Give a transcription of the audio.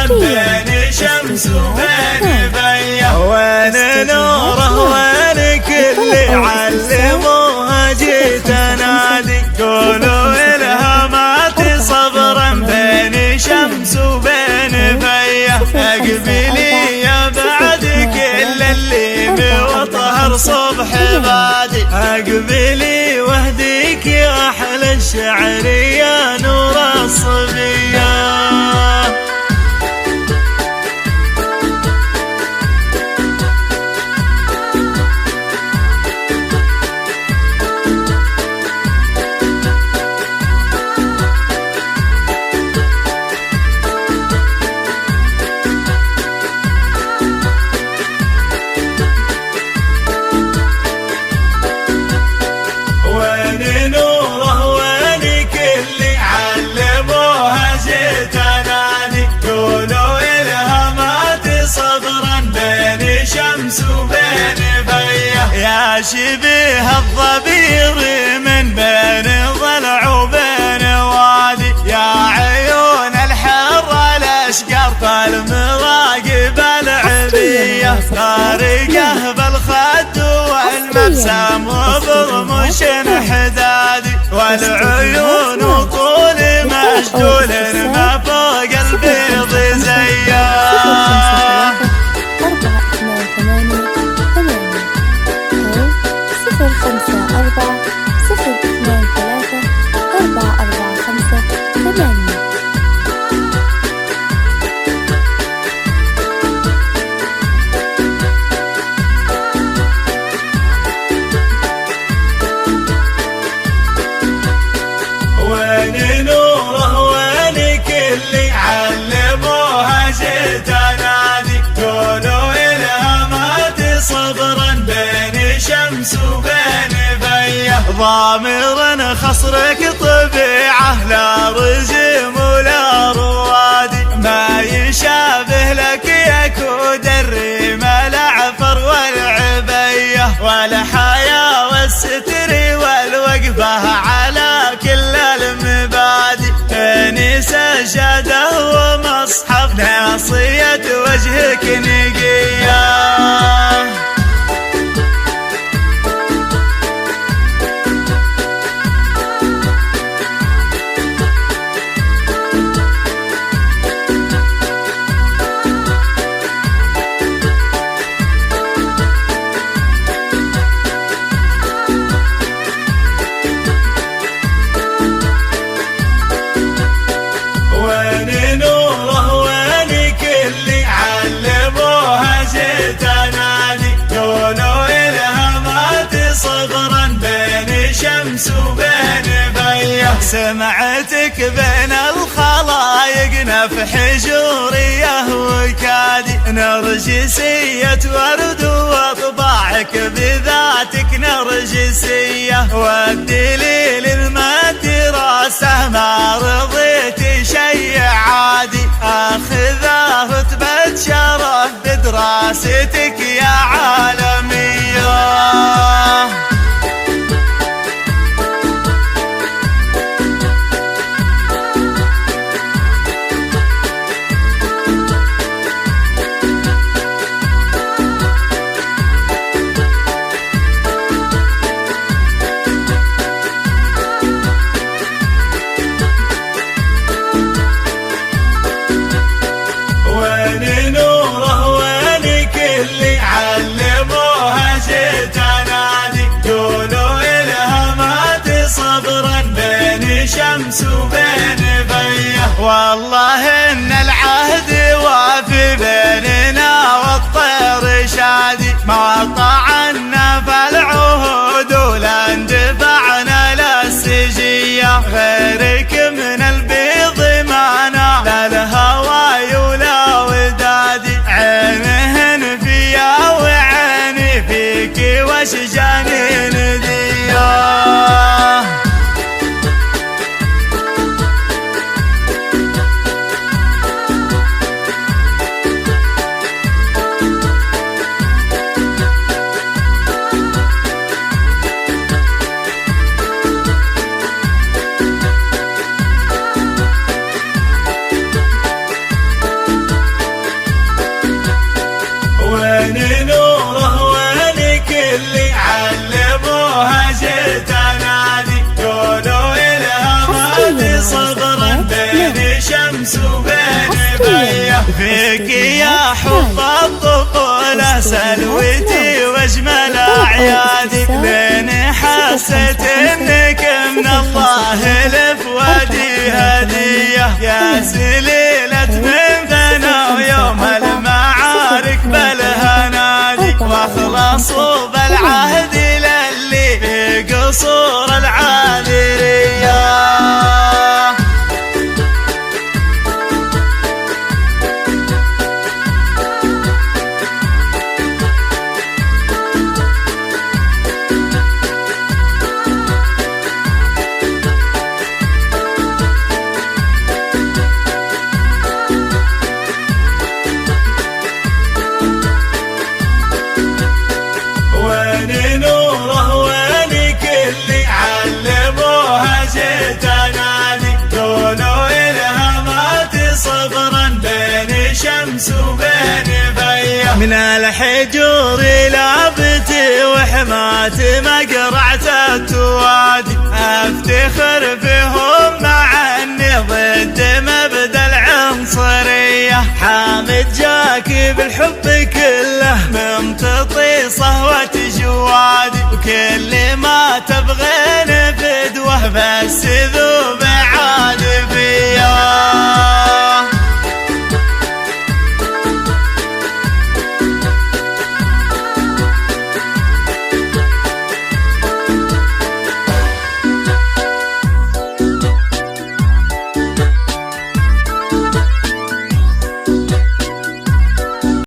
بين شمس وبين بيه. وين نوره وين كل علموها جيت انادي. قولوا الهامات صبرا بين شمس وبين بيه. اقبلي يا بعد كل اللي وطهر صبح بادي. اقبلي واهديك يا احلى الشعر يا نور الصبيه. شمس وبين بيه. يا شبيه الضبير من بين ضلع وبين وادي. يا عيون الحر الاشقر المراقب العبيه. طارقه بالخد والمبسم وبرمش حدادي. والعيون طول مشدول ما فوق البيض زيه. وين نوره وين كل علموها جيت انادي. قولوا الهامات صبرا بين شمس وبين بيه. ضامر خصرك طبيعه لا رجم ولا روادي. ما يشابه لك يكود الريم العفر والعبيه. والحياه والستر والوقفه على كل المبادئ. انيس شاده ومصحف ناصيه وجهك نقيه. وين نوره وين كل علموها جيت انادي. قولوا الهامات صبرا بين شمس وبين بيه. سمعتك بين الخلايق نفح جوريه وكادي. نرجسيه ورد واطباعك بذاتك نرجسيه. والدليل المادي راسه ما رضيت شي عادي. اخذه رتبة شرف بدراستك يا عالمية. فيك يا حب الطفولة سلوتي واجمل اعيادي، لين حسيت انك من الله لفؤادي هدية، يا سليلة من ثنا ويوم المعارك بالهنادي، واخلص بالعهد للي في قصور العاذرية. وين نوره وين كلي علموها جيت انادي، قولوا الهامات صغرا بين شمس وبين فيه، من الحجور لابتي وحمات مقرعة التوادي، افتخر فيهم مع اني ضد مبدا العنصرية، حامد جاك بالحب